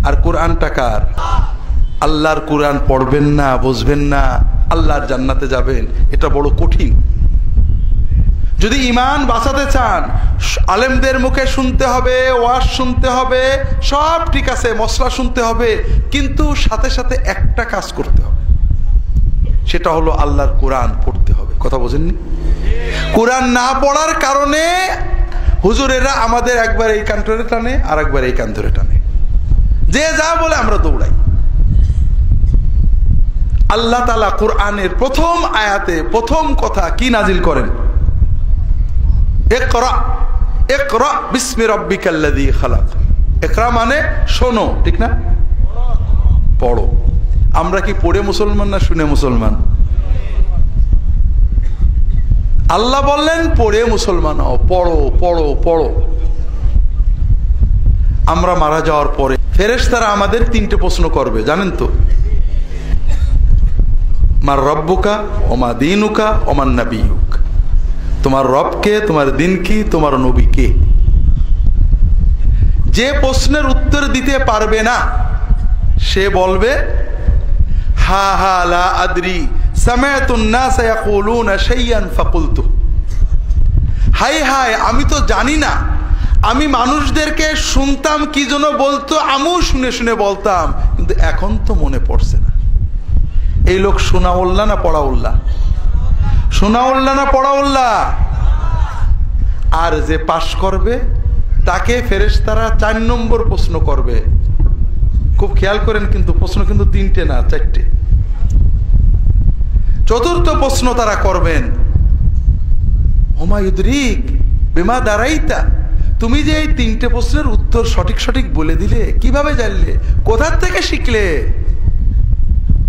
আর কোরআনটা কার? আল্লাহর কোরআন পড়বেন না, বুঝবেন না, আল্লাহর জান্নাতে যাবেন, এটা বড় কঠিন। যদি ঈমান বাঁচাতে চান, আলেমদের মুখে শুনতে হবে, ওয়াজ শুনতে হবে, সব ঠিক আছে, মশলা শুনতে হবে, কিন্তু সাথে সাথে একটা কাজ করতে হবে, সেটা হলো আল্লাহর কোরআন পড়তে হবে। কথা বোঝেননি? কোরআন না পড়ার কারণে হুজুরেরা আমাদের একবার এই কান ধরে টানে, আর একবার এই কান ধরে টানে, যে যা বলে আমরা দৌড়াই। আল্লাহ তাআলা কোরআনের প্রথম আয়াতে প্রথম কথা কি নাজিল করেন? ইকরা ইকরা বিসমি রাব্বিকাল্লাযী খালাক। ইকরা মানে শোনো, ঠিক না? পড়ো। আমরা কি পড়ে মুসলমান না শুনে মুসলমান? আল্লাহ বললেন পড়ে মুসলমান হও, পড়ো পড়ো পড়ো। আমরা মারা যাওয়ার পরে ফেরেশতারা আমাদের তিনটে প্রশ্ন করবে, জানেন তো? মার রব্বুকা ওমা দীনুকা ওমান নাবিয়ুক। তোমার রব কে, তোমার দিন কি, তোমার নবী কে? যে প্রশ্নের উত্তর দিতে পারবে না সে বলবে হা হা লা আদরি সামাতুন নাস ইয়াকুলুনা শাইয়ান ফাকুলতু। হাই হাই, আমি তো জানি না, আমি মানুষদেরকে শুনতাম কি জন্য বলতো, আমিও শুনে শুনে বলতাম, কিন্তু এখন তো মনে পড়ছে না। এই লোক শোনাউল্লাহ না পড়াউল্লাহ? শোনাউল্লাহ না পড়াউল্লাহ? আর যে পাশ করবে তাকে ফেরেশতারা 4 নম্বর প্রশ্ন করবে। খুব খেয়াল করেন, কিন্তু প্রশ্ন কিন্তু 3টে না, 4টে। চতুর্থ প্রশ্ন তারা করবেন, ওমা ইউদরিক বিমা দারাইতা। তুমি যে এই 3টে প্রশ্নের উত্তর সঠিক সঠিক বলে দিলে, কিভাবে জানলে, কোথা থেকে শিখলে?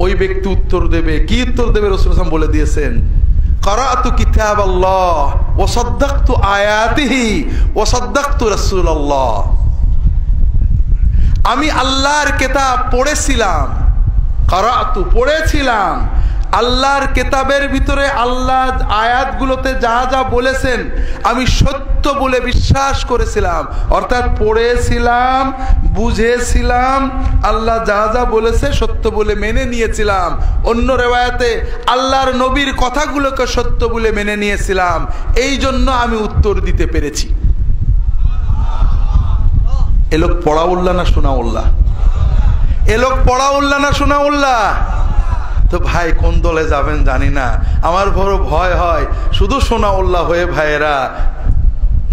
ওই ব্যক্তি উত্তর দেবে, কি উত্তর দেবে? রাসূল সাল্লাল্লাহু আলাইহি ওয়াসাল্লাম বলে দিয়েছেন, ক্বরাআতু কিতাবাল্লাহ ওয়া সাদ্দাকতু আয়াতিহি ওয়া সাদ্দাকতু রাসূলাল্লাহ। আমি আল্লাহর কিতাব পড়েছিলাম, ক্বরাআতু পড়েছিলাম, আল্লাহর কিতাবের ভিতরে আল্লাহ আয়াতগুলোতে যা যা বলেছেন আমি সত্য বলে বিশ্বাস করেছিলাম, অর্থাৎ পড়েছিলাম, বুঝেছিলাম, আল্লাহ যা যা বলেছে সত্য বলে মেনে নিয়েছিলাম। অন্য রিওয়ায়াতে আল্লাহর নবীর কথাগুলোকে সত্য বলে মেনে নিয়েছিলাম, এই জন্য আমি উত্তর দিতে পেরেছি। এ লোক পড়াউল্লাহ না শোনাউল্লাহ? এ লোক পড়াউল্লাহ না শোনাউল্লাহ? তো ভাই কোন দলে যাবেন জানি না, আমার বড় ভয় হয়। শুধু শোনাউল্লাহ হয়ে ভাইয়েরা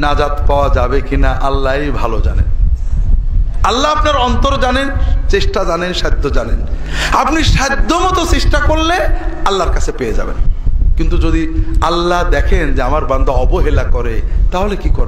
নাজাত পাওয়া যাবে কিনা আল্লাহই ভালো জানেন। আল্লাহ আপনার অন্তর জানেন, চেষ্টা জানেন, সাধ্য জানেন। আপনি সাধ্য মতো চেষ্টা করলে আল্লাহর কাছে পেয়ে যাবেন। কিন্তু যদি আল্লাহ দেখেন যে আমার বান্দা অবহেলা করে, তাহলে কি করবে?